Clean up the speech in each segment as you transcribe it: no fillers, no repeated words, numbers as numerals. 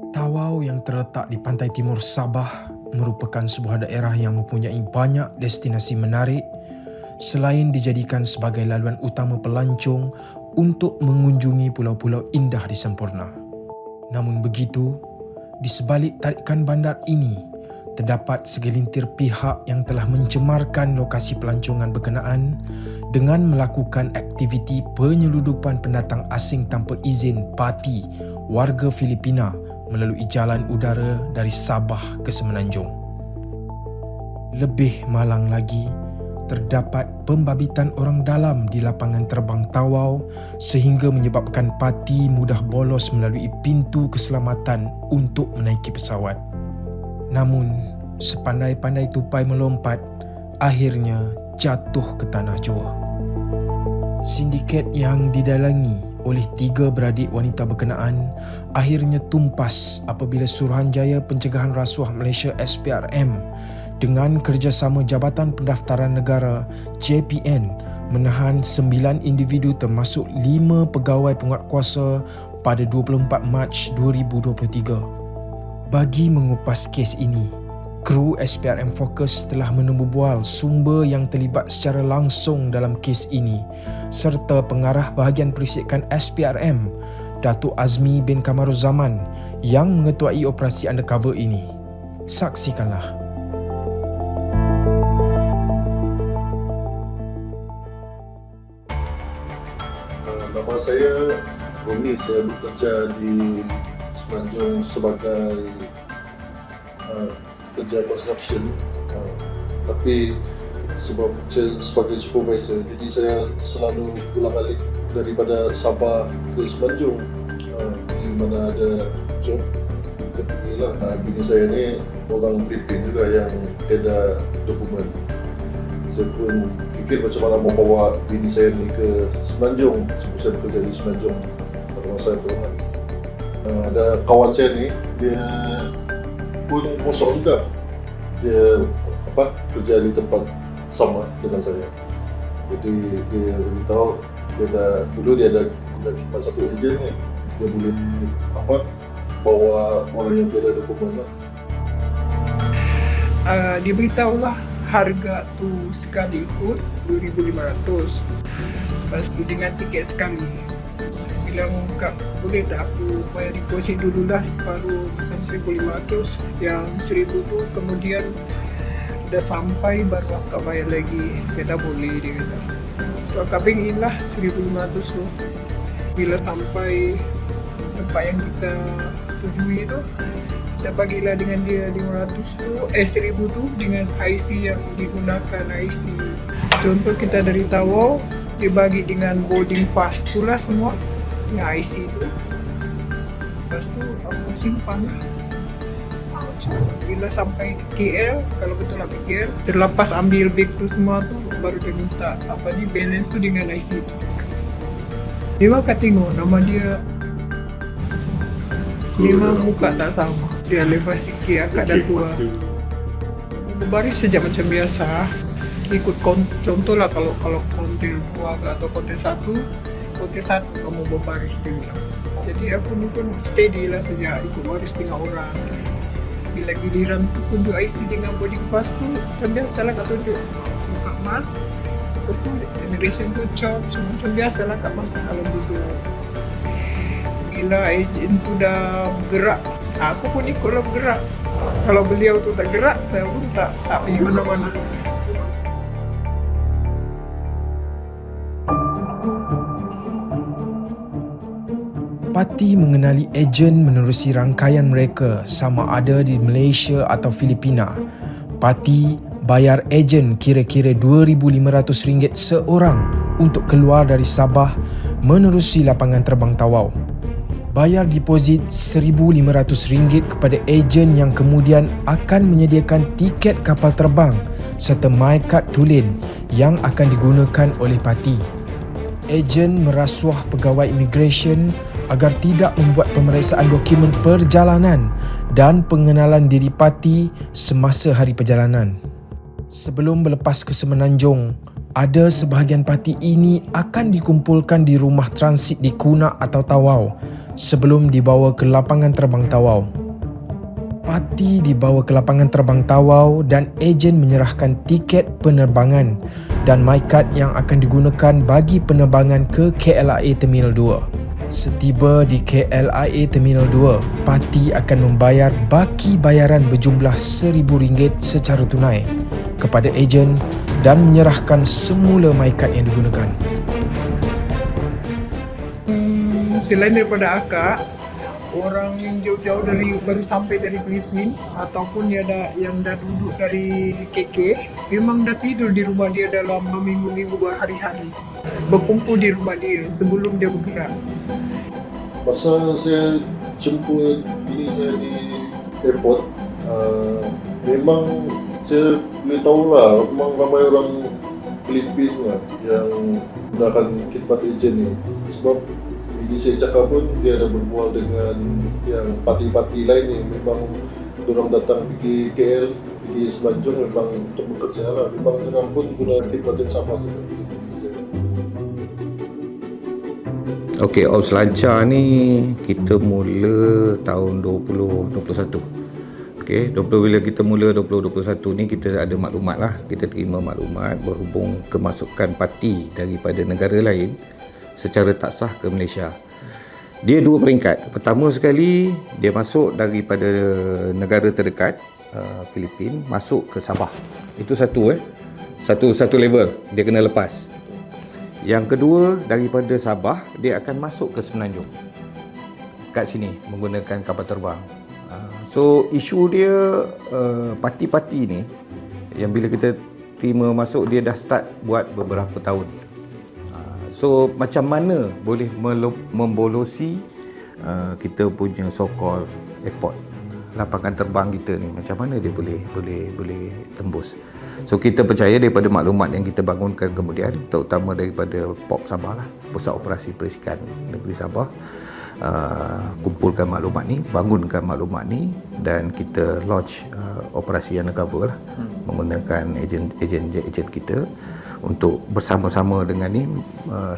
Tawau yang terletak di pantai timur Sabah merupakan sebuah daerah yang mempunyai banyak destinasi menarik selain dijadikan sebagai laluan utama pelancong untuk mengunjungi pulau-pulau indah di Semporna. Namun begitu, di sebalik tarikan bandar ini, terdapat segelintir pihak yang telah mencemarkan lokasi pelancongan berkenaan dengan melakukan aktiviti penyeludupan pendatang asing tanpa izin parti warga Filipina melalui jalan udara dari Sabah ke Semenanjung. Lebih malang lagi, terdapat pembabitan orang dalam di lapangan terbang Tawau sehingga menyebabkan parti mudah bolos melalui pintu keselamatan untuk menaiki pesawat. Namun, sepandai-pandai tupai melompat, akhirnya jatuh ke tanah jua. Sindiket yang didalangi oleh 3 beradik wanita berkenaan akhirnya tumpas apabila Suruhanjaya Pencegahan Rasuah Malaysia SPRM dengan kerjasama Jabatan Pendaftaran Negara JPN menahan 9 individu termasuk 5 pegawai penguatkuasa pada 24 Mac 2023. Bagi mengupas kes ini, kru SPRM Fokus telah menembubual sumber yang terlibat secara langsung dalam kes ini serta pengarah bahagian perisikan SPRM, Datuk Azmi bin Kamaruzaman yang mengetuai operasi undercover ini. Saksikanlah. Nama saya Rumi, saya bekerja di Semenanjung sebagai kerja construction, tapi sebagai supervisor, jadi saya selalu ulang-alik daripada Sabah ke Semenanjung di mana ada job. Bini saya ni orang Filipina juga yang tiada dokumen. Saya pun fikir macam mana mau bawa bini saya ni ke Semenanjung, sebab saya bekerja di Semenanjung pada masa itu. Ada kawan saya ni, dia pun kosong juga. Dia kerja di tempat sama dengan saya. Jadi dia beritahu dia ada guna kipas satu ejen ni. Dia boleh bawa orang yang tiada dokumen lah. Dia beritahulah harga tu sekali ikut 2,500. Lepas tu dengan tiket sekali. Bilang kak, boleh tak aku bayar deposit dululah separuh macam 1,500, yang 1,000 tu kemudian dah sampai baru akak bayar lagi. Dia tak boleh, dia kata. So akak pingin lah 1,500 tu. Bila sampai tempat yang kita tujui tu, kita bagilah dengan dia 500 tu, 1,000 tu dengan IC yang digunakan IC. Contoh kita dari Tawau, dia bagi dengan boarding pass tu lah semua, dengan IC tu. Lepas tu aku simpan lah. Bila sampai KL, kalau betul nak KL, terlepas ambil beg tu semua tu, baru dia minta balance tu dengan IC tu. Dia akan tengok nama dia, memang muka tak sama. Dia lepas sikit akak dah tua. Berbaris saja macam biasa. Ikut contoh lah, kalau konten 2 atau konten 1 kamu berbaris dia. Jadi aku ni pun steady lah saja ikut baris dengan orang. Bila giliran tu tunjuk IC dengan boarding pass tu, macam biasa lah kak tunjuk buka mask. Lepas tu immigration tu chop, macam biasa lah kak masak kalau duduk. Bila ejen tu dah bergerak, aku pun ikutlah bergerak. Kalau beliau tu tak gerak, saya pun tak pergi mana-mana. Parti mengenali ejen menerusi rangkaian mereka sama ada di Malaysia atau Filipina. Parti bayar ejen kira-kira RM2,500 seorang untuk keluar dari Sabah menerusi lapangan terbang Tawau. Bayar deposit RM1,500 kepada ejen yang kemudian akan menyediakan tiket kapal terbang serta my card tulen yang akan digunakan oleh parti. Ejen merasuah pegawai immigration agar tidak membuat pemeriksaan dokumen perjalanan dan pengenalan diri parti semasa hari perjalanan. Sebelum berlepas ke Semenanjung, ada sebahagian parti ini akan dikumpulkan di rumah transit di Kunak atau Tawau sebelum dibawa ke lapangan terbang Tawau. Pati dibawa ke lapangan terbang Tawau dan ejen menyerahkan tiket penerbangan dan MyCard yang akan digunakan bagi penerbangan ke KLIA Terminal 2. Setiba di KLIA Terminal 2, Pati akan membayar baki bayaran berjumlah RM1,000 secara tunai kepada ejen dan menyerahkan semula MyCard yang digunakan. Selain daripada akak, orang yang jauh-jauh baru sampai dari Filipina ataupun yang dah duduk dari KK memang dah tidur di rumah dia dalam berminggu-minggu, berhari-hari, berkumpul di rumah dia sebelum dia bergerak. Masa saya jemput bini saya di airport, memang saya boleh tahulah memang ramai orang Filipina lah yang gunakan khidmat ejen ni. Sebab bini saya cakap pun dia ada berbual dengan yang parti-parti lain ni, memang diorang datang pergi KL, pergi Semenanjung memang untuk bekerja lah. Memang diorang pun guna khidmat yang sama juga. Okey, Ops Lancar ni kita mula tahun 2021. Okey, bila kita mula 2021 ni kita ada maklumat lah. Kita terima maklumat berhubung kemasukan parti daripada negara lain secara tak sah ke Malaysia. Dia dua peringkat. Pertama sekali dia masuk daripada negara terdekat, Filipina, masuk ke Sabah. Itu satu level dia kena lepas. Yang kedua, daripada Sabah dia akan masuk ke Semenanjung kat sini menggunakan kapal terbang. So isu dia parti-parti ni yang bila kita terima masuk dia dah start buat beberapa tahun. So macam mana boleh membolosi kita punya so-called airport, lapangan terbang kita ni, macam mana dia boleh tembus. So kita percaya daripada maklumat yang kita bangunkan kemudian, terutama daripada POP Sabah lah, Pusat Operasi Perisikan Negeri Sabah, kumpulkan maklumat ni, bangunkan maklumat ni dan kita launch operasi undercover lah, menggunakan ejen kita untuk bersama-sama dengan ni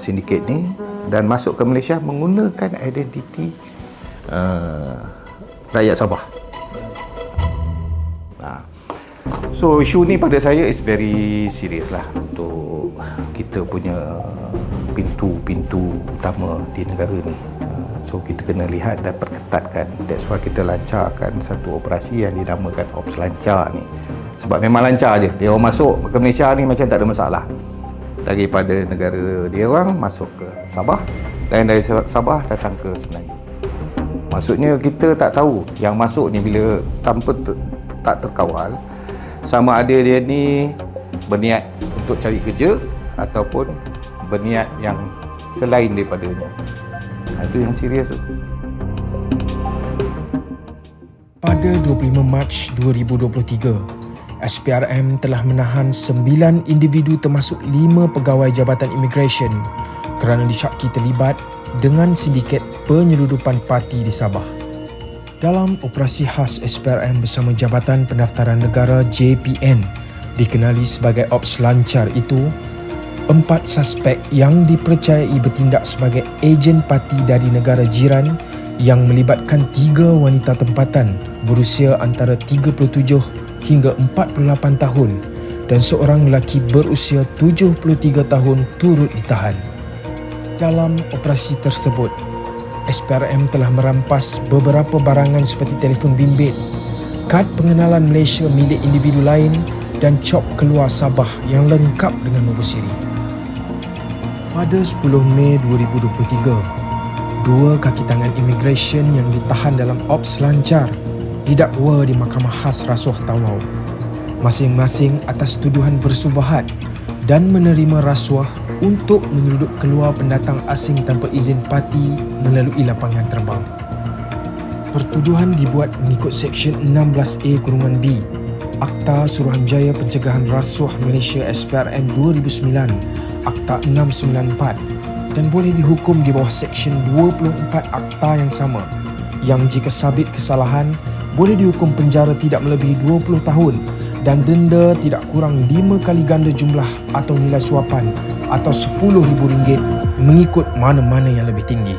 sindiket ni dan masuk ke Malaysia menggunakan identiti rakyat Sabah. So isu ni pada saya is very serious lah untuk kita punya pintu-pintu utama di negara ni. So kita kena lihat dan perketatkan. That's why kita lancarkan satu operasi yang dinamakan Ops Lancar ni. Sebab memang lancar je. Dia orang masuk ke Malaysia ni macam tak ada masalah. Daripada negara dia orang masuk ke Sabah dan dari Sabah datang ke Semenanjung. Maksudnya kita tak tahu yang masuk ni bila tanpa tak terkawal, sama ada dia ni berniat untuk cari kerja ataupun berniat yang selain daripadanya. Itu yang serius tu. Pada 25 Mac 2023, SPRM telah menahan 9 individu termasuk 5 pegawai Jabatan Imigresen kerana disyaki terlibat dengan sindiket penyeludupan parti di Sabah. Dalam operasi khas SPRM bersama Jabatan Pendaftaran Negara JPN dikenali sebagai Ops Lancar itu, 4 suspek yang dipercayai bertindak sebagai ejen parti dari negara jiran yang melibatkan 3 wanita tempatan berusia antara 37 hingga 48 tahun dan seorang lelaki berusia 73 tahun turut ditahan. Dalam operasi tersebut, SPRM telah merampas beberapa barangan seperti telefon bimbit, kad pengenalan Malaysia milik individu lain dan cop keluar Sabah yang lengkap dengan nombor siri. Pada 10 Mei 2023, 2 kaki tangan imigresen yang ditahan dalam Ops Lancar didakwa di Mahkamah Khas Rasuah Tawau, masing-masing atas tuduhan bersubahat dan menerima rasuah untuk menyeludup keluar pendatang asing tanpa izin parti melalui lapangan terbang. Pertuduhan dibuat mengikut Seksyen 16A-B Akta Suruhanjaya Pencegahan Rasuah Malaysia SPRM 2009, Akta 694 dan boleh dihukum di bawah Seksyen 24 Akta yang sama, yang jika sabit kesalahan boleh dihukum penjara tidak melebihi 20 tahun dan denda tidak kurang 5 kali ganda jumlah atau nilai suapan atau RM10,000 mengikut mana-mana yang lebih tinggi.